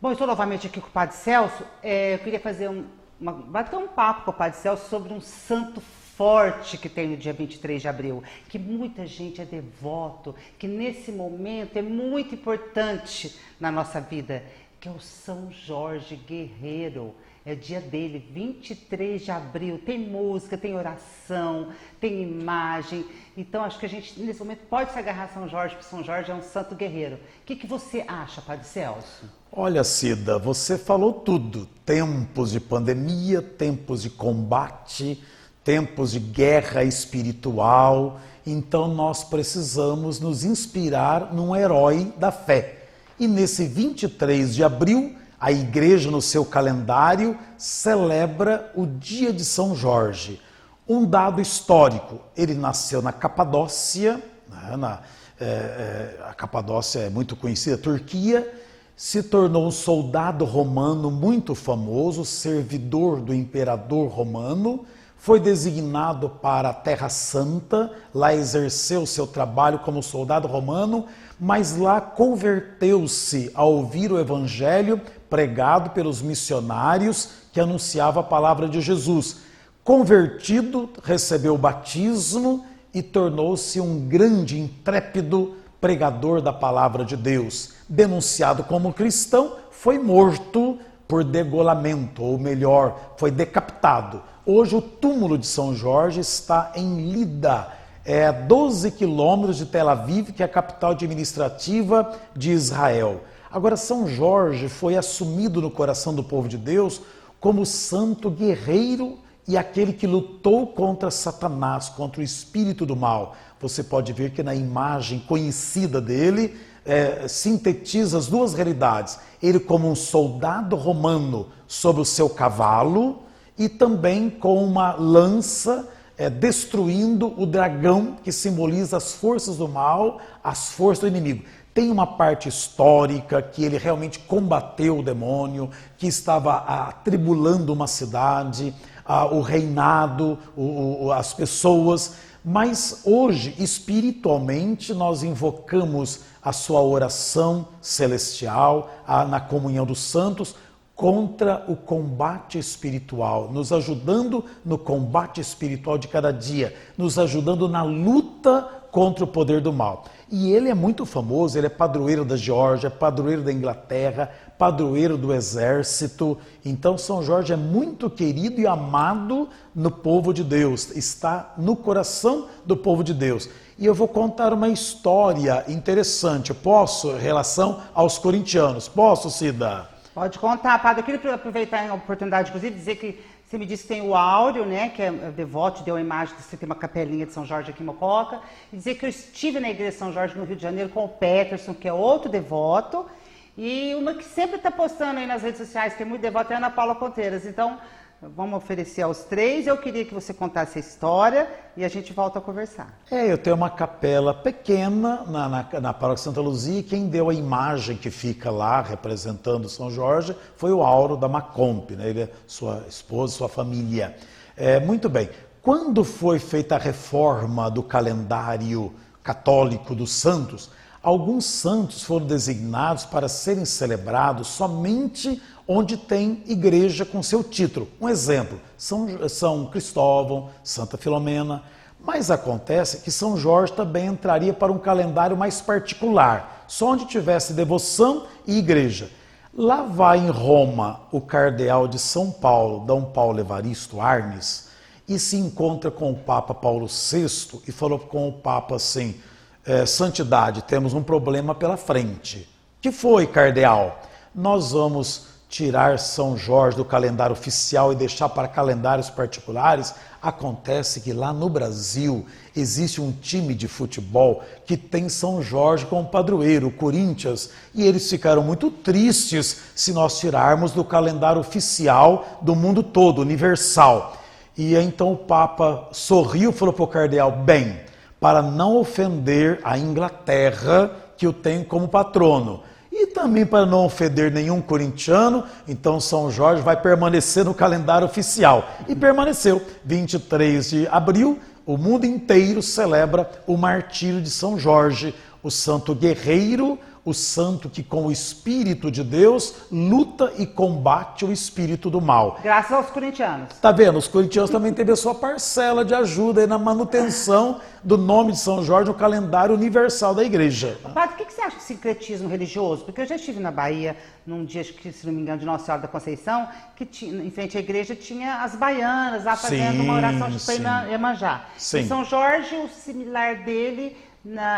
Bom, estou novamente aqui com o Padre Celso. Eu queria fazer bater um papo com o Padre Celso sobre um santo forte que tem no dia 23 de abril, que muita gente é devoto, que nesse momento é muito importante na nossa vida, que é o São Jorge Guerreiro. É o dia dele, 23 de abril, tem música, tem oração, tem imagem. Então, acho que a gente, nesse momento, pode se agarrar a São Jorge, porque São Jorge é um santo guerreiro. O que você acha, Padre Celso? Olha, Cida, você falou tudo. Tempos de pandemia, tempos de combate, tempos de guerra espiritual. Então, nós precisamos nos inspirar num herói da fé. E nesse 23 de abril, a igreja, no seu calendário, celebra o dia de São Jorge. Um dado histórico, ele nasceu na Capadócia, a Capadócia é muito conhecida, Turquia, se tornou um soldado romano muito famoso, servidor do imperador romano, foi designado para a Terra Santa, lá exerceu seu trabalho como soldado romano, mas lá converteu-se ao ouvir o evangelho pregado pelos missionários que anunciava a palavra de Jesus. Convertido, recebeu o batismo e tornou-se um grande, intrépido pregador da palavra de Deus. Denunciado como cristão, foi morto por degolamento, ou melhor, foi decapitado. Hoje o túmulo de São Jorge está em Lida, a 12 quilômetros de Tel Aviv, que é a capital administrativa de Israel. Agora, São Jorge foi assumido no coração do povo de Deus como santo guerreiro e aquele que lutou contra Satanás, contra o espírito do mal. Você pode ver que na imagem conhecida dele, sintetiza as duas realidades. Ele como um soldado romano sobre o seu cavalo e também com uma lança destruindo o dragão que simboliza as forças do mal, as forças do inimigo. Tem uma parte histórica que ele realmente combateu o demônio, que estava atribulando uma cidade, o reinado, as pessoas. Mas hoje, espiritualmente, nós invocamos a sua oração celestial, na comunhão dos santos, contra o combate espiritual, nos ajudando no combate espiritual de cada dia, nos ajudando na luta contra o poder do mal. E ele é muito famoso, ele é padroeiro da Geórgia, padroeiro da Inglaterra, padroeiro do exército. Então São Jorge é muito querido e amado no povo de Deus, está no coração do povo de Deus. E eu vou contar uma história interessante, posso, em relação aos corintianos? Posso, Cida? Pode contar, Padre. Eu queria aproveitar a oportunidade, inclusive, dizer que você me disse que tem o Áureo, né, que é devoto, deu a imagem que você tem uma capelinha de São Jorge aqui em Mococa, e dizer que eu estive na igreja de São Jorge no Rio de Janeiro com o Peterson, que é outro devoto, e uma que sempre está postando aí nas redes sociais, que é muito devota, é a Ana Paula Contreiras. Então, vamos oferecer aos três. Eu queria que você contasse a história e a gente volta a conversar. Eu tenho uma capela pequena na Paróquia Santa Luzia, e quem deu a imagem que fica lá representando São Jorge foi o Auro da Macomp, né? Ele é sua esposa, sua família. Muito bem, quando foi feita a reforma do calendário católico dos santos, alguns santos foram designados para serem celebrados somente onde tem igreja com seu título. Um exemplo, São Cristóvão, Santa Filomena. Mas acontece que São Jorge também entraria para um calendário mais particular, só onde tivesse devoção e igreja. Lá vai em Roma o cardeal de São Paulo, Dom Paulo Evaristo Arnes, e se encontra com o Papa Paulo VI e falou com o Papa assim: Santidade, temos um problema pela frente. Que foi, cardeal? Nós vamos tirar São Jorge do calendário oficial e deixar para calendários particulares. Acontece que lá no Brasil existe um time de futebol que tem São Jorge como padroeiro, o Corinthians, e eles ficaram muito tristes se nós tirarmos do calendário oficial do mundo todo, universal. E então o Papa sorriu e falou para o cardeal: bem, para não ofender a Inglaterra, que eu tenho como patrono, e também para não ofender nenhum corintiano, então São Jorge vai permanecer no calendário oficial. E permaneceu. 23 de abril, o mundo inteiro celebra o martírio de São Jorge, o santo guerreiro, o santo que com o Espírito de Deus luta e combate o espírito do mal. Graças aos corintianos. Tá vendo? Os corintianos também teve a sua parcela de ajuda aí na manutenção do nome de São Jorge no calendário universal da igreja. Padre, o que você acha do sincretismo religioso? Porque eu já estive na Bahia num dia, acho que, se não me engano, de Nossa Senhora da Conceição, que tinha, em frente à igreja tinha as baianas lá fazendo uma oração de Iemanjá. Sim. E São Jorge, o similar dele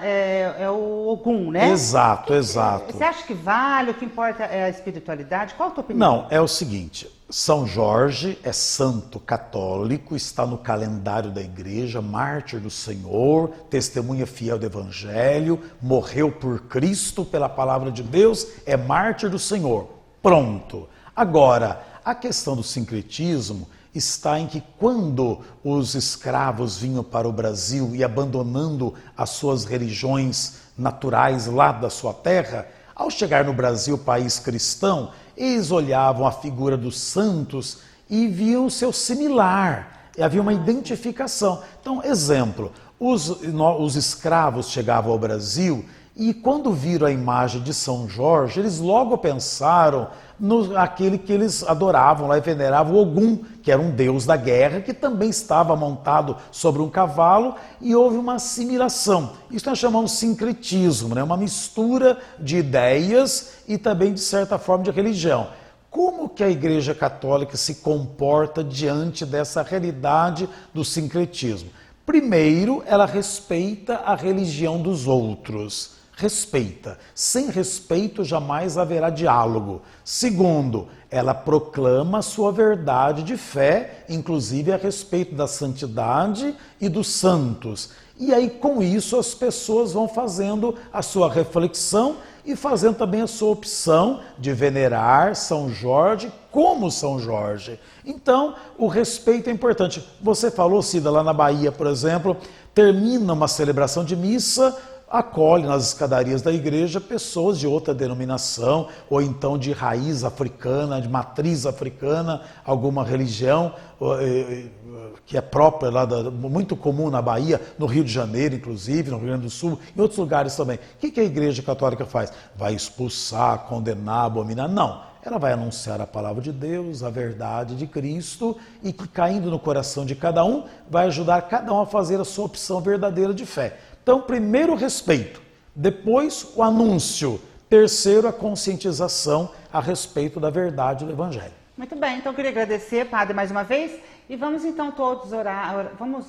é o Ogum, né? Exato. Você acha que vale? O que importa é a espiritualidade? Qual a tua opinião? Não, é o seguinte, São Jorge é santo católico, está no calendário da igreja, mártir do Senhor, testemunha fiel do Evangelho, morreu por Cristo pela palavra de Deus, é mártir do Senhor. Pronto. Agora, a questão do sincretismo está em que quando os escravos vinham para o Brasil e abandonando as suas religiões naturais lá da sua terra, ao chegar no Brasil, país cristão, eles olhavam a figura dos santos e viam o seu similar, e havia uma identificação. Então, exemplo, os escravos chegavam ao Brasil e quando viram a imagem de São Jorge, eles logo pensaram naquele que eles adoravam lá e veneravam, Ogum, que era um deus da guerra, que também estava montado sobre um cavalo, e houve uma assimilação. Isso nós chamamos de sincretismo, né? Uma mistura de ideias e também, de certa forma, de religião. Como que a Igreja Católica se comporta diante dessa realidade do sincretismo? Primeiro, ela respeita a religião dos outros. Respeita. Sem respeito jamais haverá diálogo. Segundo, ela proclama a sua verdade de fé, inclusive a respeito da santidade e dos santos. E aí, com isso, as pessoas vão fazendo a sua reflexão e fazendo também a sua opção de venerar São Jorge como São Jorge. Então, o respeito é importante. Você falou, Cida, lá na Bahia, por exemplo, termina uma celebração de missa, acolhe nas escadarias da igreja pessoas de outra denominação, ou então de raiz africana, de matriz africana, alguma religião que é própria lá, muito comum na Bahia, no Rio de Janeiro, inclusive, no Rio Grande do Sul, em outros lugares também. O que a Igreja Católica faz? Vai expulsar, condenar, abominar? Não. Ela vai anunciar a palavra de Deus, a verdade de Cristo, e que, caindo no coração de cada um, vai ajudar cada um a fazer a sua opção verdadeira de fé. Então, primeiro o respeito, depois o anúncio, terceiro a conscientização a respeito da verdade do Evangelho. Muito bem, então eu queria agradecer, Padre, mais uma vez, e vamos então todos orar, vamos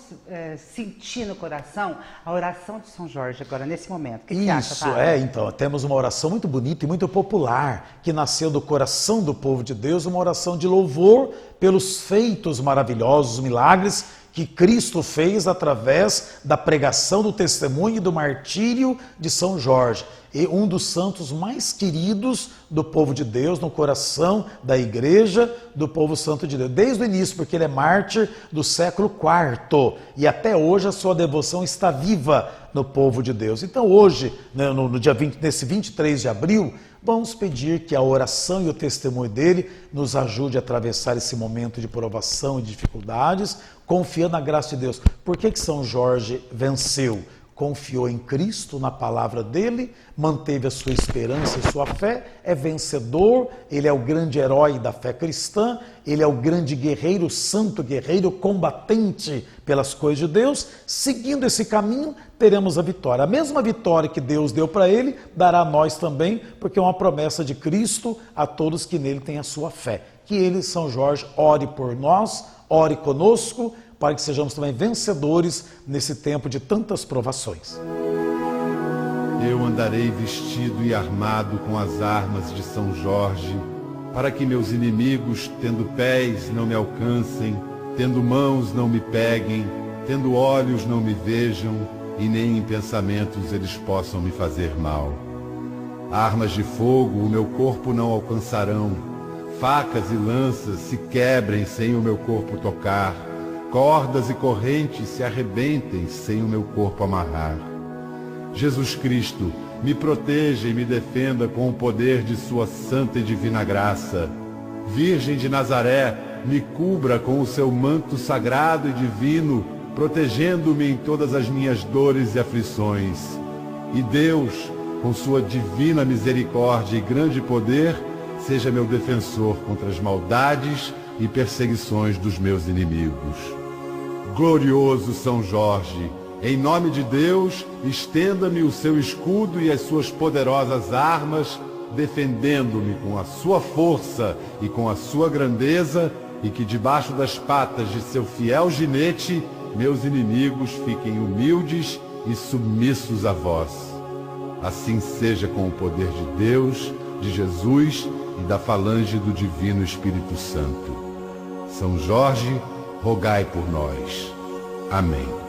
sentir no coração a oração de São Jorge agora, nesse momento. O que você acha, Padre? Então, temos uma oração muito bonita e muito popular, que nasceu do coração do povo de Deus, uma oração de louvor pelos feitos maravilhosos, milagres que Cristo fez através da pregação, do testemunho e do martírio de São Jorge, e um dos santos mais queridos do povo de Deus, no coração da igreja, do povo santo de Deus, desde o início, porque ele é mártir do século IV, e até hoje a sua devoção está viva no povo de Deus. Então hoje, no dia 20, nesse 23 de abril, vamos pedir que a oração e o testemunho dele nos ajude a atravessar esse momento de provação e dificuldades, confiando na graça de Deus. Por que São Jorge venceu? Confiou em Cristo, na palavra dele, manteve a sua esperança e sua fé, é vencedor, ele é o grande herói da fé cristã, ele é o grande guerreiro, santo guerreiro, combatente pelas coisas de Deus. Seguindo esse caminho, teremos a vitória. A mesma vitória que Deus deu para ele, dará a nós também, porque é uma promessa de Cristo a todos que nele têm a sua fé. Que ele, São Jorge, ore por nós, ore conosco, para que sejamos também vencedores nesse tempo de tantas provações. Eu andarei vestido e armado com as armas de São Jorge, para que meus inimigos, tendo pés, não me alcancem, tendo mãos, não me peguem, tendo olhos, não me vejam, e nem em pensamentos eles possam me fazer mal. Armas de fogo o meu corpo não alcançarão, facas e lanças se quebrem sem o meu corpo tocar, cordas e correntes se arrebentem sem o meu corpo amarrar. Jesus Cristo, me proteja e me defenda com o poder de sua santa e divina graça. Virgem de Nazaré, me cubra com o seu manto sagrado e divino, protegendo-me em todas as minhas dores e aflições. E Deus, com sua divina misericórdia e grande poder, seja meu defensor contra as maldades e perseguições dos meus inimigos. Glorioso São Jorge, em nome de Deus, estenda-me o seu escudo e as suas poderosas armas, defendendo-me com a sua força e com a sua grandeza, e que debaixo das patas de seu fiel ginete, meus inimigos fiquem humildes e submissos a vós. Assim seja com o poder de Deus, de Jesus e da falange do Divino Espírito Santo. São Jorge, rogai por nós. Amém.